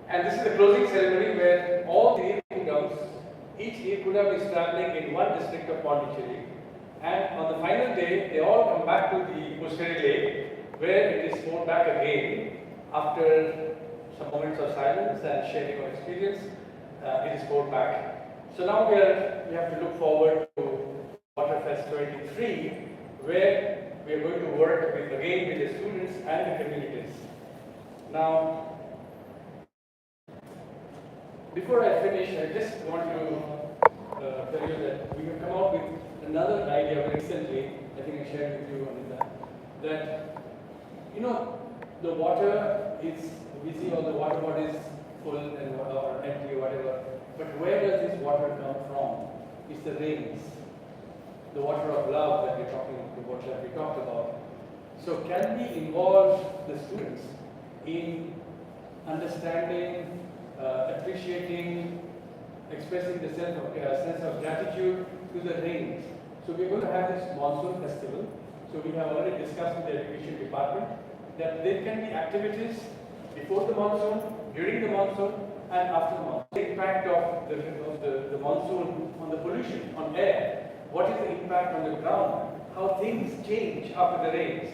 And this is the closing ceremony where all the Neerkudams, each Neerkudam is traveling in one district of Pondicherry. And on the final day, they all come back to the Usteri Lake, where it is poured back again. After some moments of silence and sharing of experience, it is poured back. So now we have to look forward to Waterfest 23, where we are going to work again with the students and the communities. Now, before I finish, I just want to tell you that we have come out with another idea recently, I think I shared with you on that, you know, the water is, we see all the water bodies full and or empty or whatever, but where does this water come from? It's the rains, the water of love that we're talking about, that we talked about. So can we involve the students in understanding, appreciating, expressing the sense of gratitude to the rains? So we're going to have this monsoon festival. So we have already discussed with the education department that there can be activities before the monsoon, during the monsoon, and after the monsoon. The impact of the monsoon on the pollution, on air. What is the impact on the ground? How things change after the rains.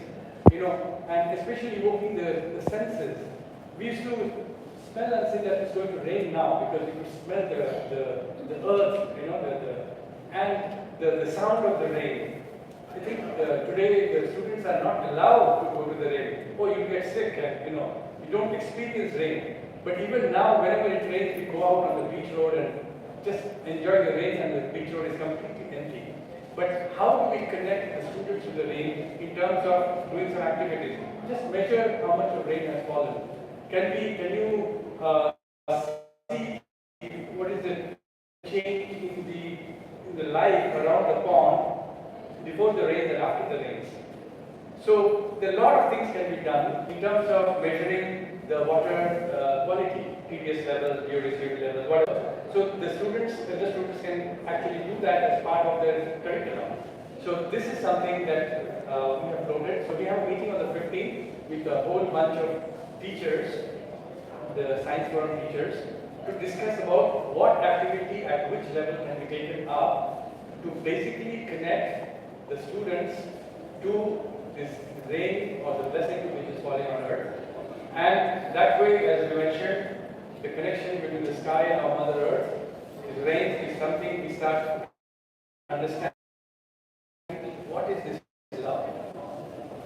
You know, and especially evoking the senses. We used to smell and say that it's going to rain now because you could smell the earth, you know, and the sound of the rain. I think today the students are not allowed to go to the rain. Oh, you get sick and you know, you don't experience rain. But even now, whenever it rains, we go out on the beach road and just enjoy the rain and the beach road is completely empty. But how do we connect the students to the rain in terms of doing some activities? Just measure how much of rain has fallen. Can you see what is the change in the life around the pond before the rains and after the rains? So there are a lot of things can be done in terms of measuring the water quality, TDS levels, biodiversity levels, whatever. So the students can actually do that as part of their curriculum. So this is something that we have floated. So we have a meeting on the 15th with a whole bunch of teachers, the science forum teachers, to discuss about what activity at which level can be taken up to basically connect the students to this rain or the blessing which is falling on earth. And that way, as we mentioned, the connection between the sky and our Mother Earth, the rain is something we start to understand. What is this love?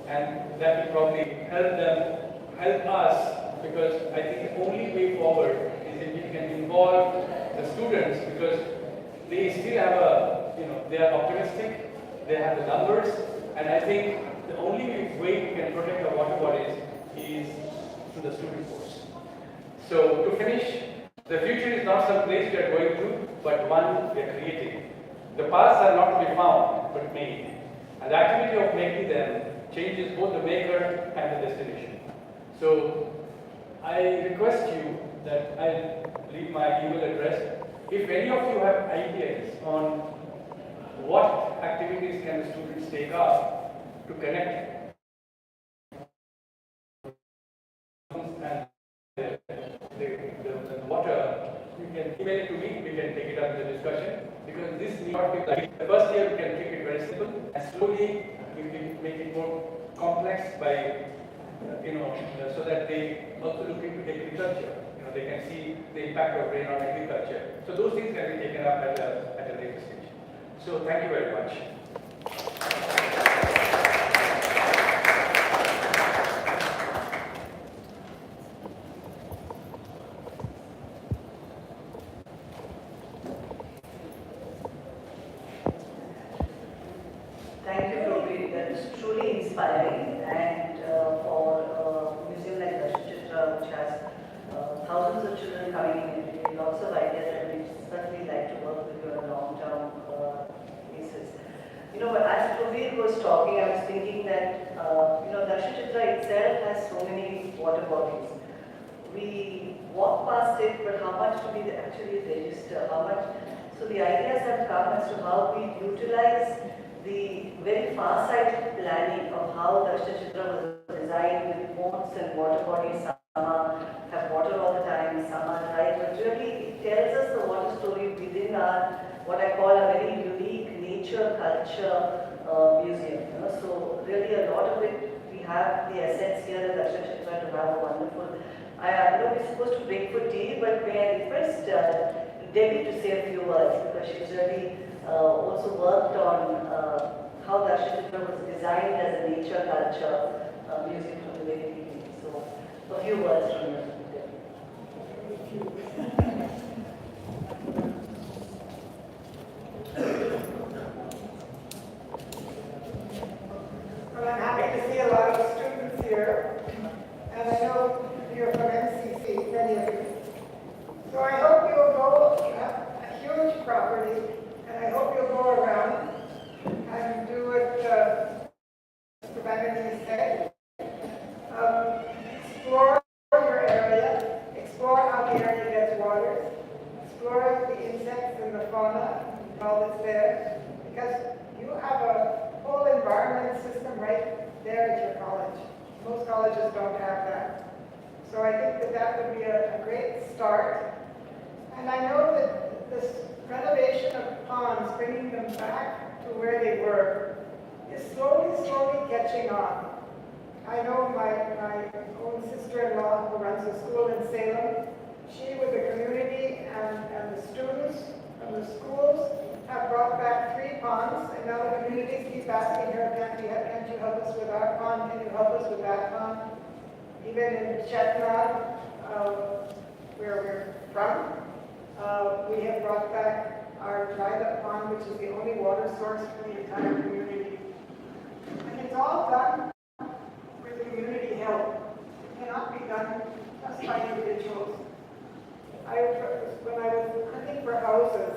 And that will probably help us, because I think the only way forward is if we can involve the students, because they still have they are optimistic, they have the numbers, and I think the only way we can protect our water bodies is through the student force. So to finish, the future is not some place we are going to, but one we are creating. The paths are not to be found, but made. And the activity of making them changes both the maker and the destination. So I request you that I leave my email address. If any of you have ideas on what activities can the students take up to connect and the water, you can email it to me, we can take it up in the discussion, because this need not be like the first year we can make it very simple, and slowly we can make it more complex by so that they also look into agriculture. They can see the impact of rain on agriculture. So those things can be taken up at a later stage. So thank you very much. Thank you, Rohit. That is truly inspiring, and for a museum like Watershed Area, which has thousands of children coming in every day, lots of ideas, and we certainly like to work with you on a long-term basis. But as Rohit was talking, I was thinking that Watershed Area itself has so many water bodies. We walk past it, but how much do we actually register? How much? So the ideas have come as to how we utilize the very far-sighted planning of how Watershed Area was designed with ponds and water bodies. Some have water all the time, some are dry, but really it tells us the water story within our, what I call a very unique nature culture museum. So really a lot of it, we have the assets here at Watershed Area to have a wonderful. I know we're supposed to break for tea, but may I request Debbie to say a few words, because she's really also worked on how Watershed Area was designed as a nature culture museum from the very beginning. So a few words from you, Debbie. to see a lot of students here, and I know you're from MCC, many of you. So I hope you'll go, you have a huge property, and I hope you'll go around and do what Mr. Vandermeer said. Explore your area, explore how the area gets water, explore the insects and the fauna, and all that's there, because you have a whole environment system right there at your college. Most colleges don't have that. So I think that that would be a great start. And I know that this renovation of ponds, bringing them back to where they were, is slowly catching on. I know my own sister-in-law who runs a school in Salem, she with the community and the students from the schools have brought back 3 ponds, and now the communities keep asking her, can't you help us with our pond, can you help us with that pond? Even in Chetnad, where we're from, we have brought back our dried up pond, which is the only water source for the entire community. And it's all done with community help. It cannot be done just by individuals. When I was hunting for houses,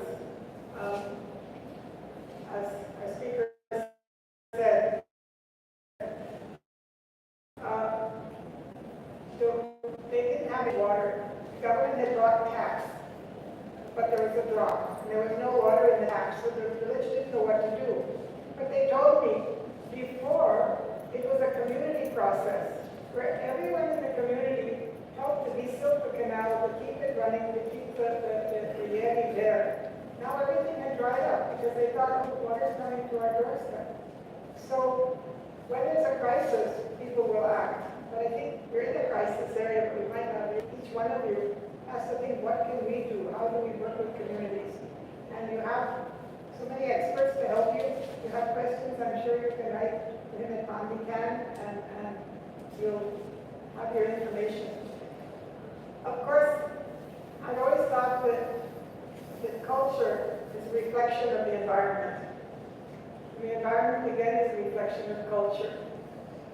as our speaker said, they didn't have any water. The government had brought taps, but there was a drop, and there was no water in the taps, so the village didn't know what to do. But they told me before it was a community process where everyone in the community helped to de-silt the canal, to keep it running, to keep the Yeti there. Now everything had dried up because they thought, oh, water's coming to our doorstep. So when there's a crisis, people will act. But I think we're in a crisis area, but we might not be. Each one of you has to think, what can we do? How do we work with communities? And you have so many experts to help you. If you have questions, I'm sure you can write to him at Pondican, and you'll have your information. Of course, I've always thought that culture is a reflection of the environment. The environment, again, is a reflection of culture.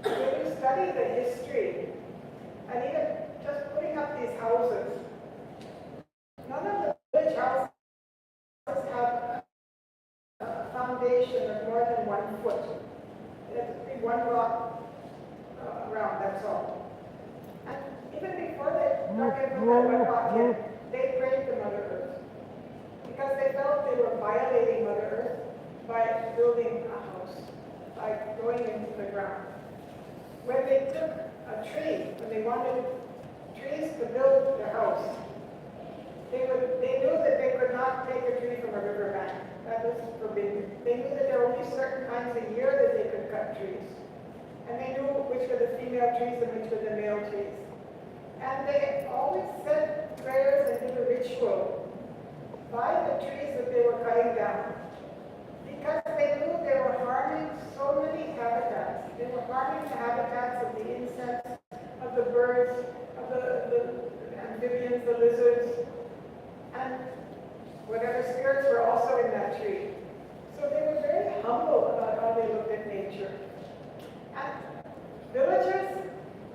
When you study the history, and even just putting up these houses, none of the village houses have a foundation of more than 1 foot. It has to be 1 block around, that's all. And even before they dug in with that 1 block in, they prayed to Mother Earth. Because they felt they were violating Mother Earth by building a house, by going into the ground. When they took a tree, when they wanted trees to build their house, they knew that they could not take a tree from a riverbank. That was forbidden. They knew that there were only certain times a year that they could cut trees. And they knew which were the female trees and which were the male trees. And they always said prayers and did a ritual by the trees that they were cutting down, because they knew they were harming so many habitats. They were harming the habitats of the insects, of the birds, of the amphibians, the lizards, and whatever spirits were also in that tree. So they were very humble about how they looked at nature. And villagers,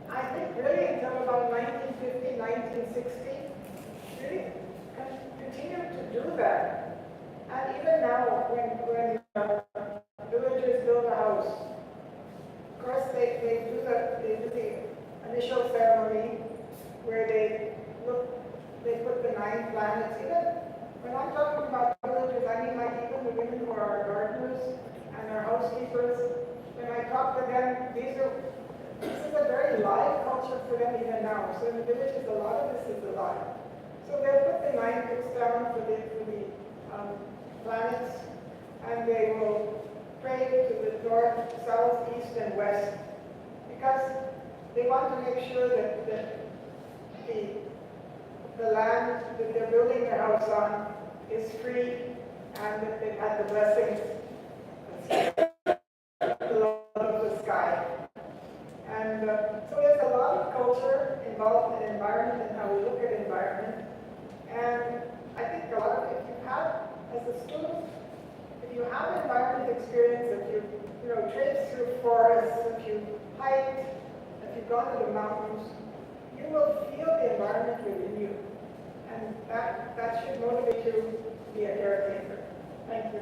I think really until about 1950, 1960, really continued to do that. And even now, when villagers build a house, of course they do the initial ceremony where they put the 9 planets. Even when I'm talking about villagers, I mean like even the women who are our gardeners and our housekeepers. When I talk to them, this is a very live culture for them even now. So in the villages, a lot of this is alive. So they'll put the 9 picks down for the planets, and they will pray to the north, south, east, and west, because they want to make sure that the land that they're building their house on is free, and that they've had the blessings of the sky. And so there's a lot of culture involved in environment and how we look at environment. And I think a lot of, if you have, as a student, if you have environment experience, if you traipse through forests, if you you've gone to the mountains, you will feel the environment within you. And that should motivate you to be a caretaker. Thank you.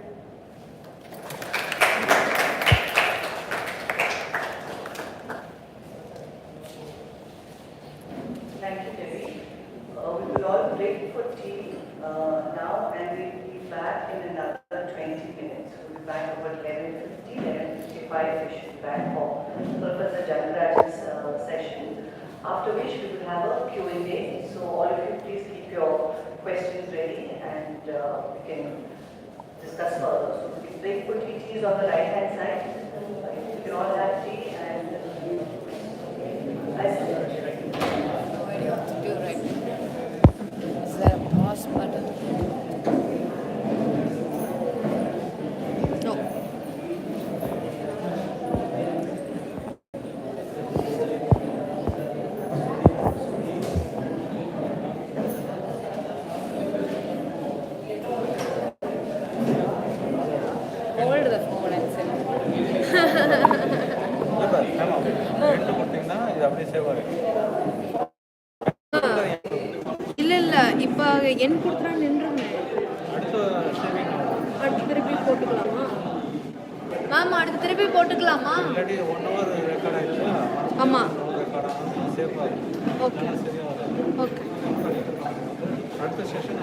Thank you, Debbie. We will all break for tea now, and we'll be back in another 20 minutes. We'll be back about 11:50, 11:55. We should be back for Professor Jangaraj's session. After which we will have a Q&A. So all of you, please keep your questions ready, and we can discuss further. So we can break for tea. Tea is on the right-hand side. You can all have tea, and I see. Do right. Is there a pause button? No. Hold the phone and send இல்ல இல்ல இப்போ என் கொடுத்துறா நின்றுமே அடுத்து திருப்பி போட்டுக்கலாமா ma'am அடுத்து திருப்பி போட்டுக்கலாமா ஆமா ஓகே ஓகே அடுத்த செஷன்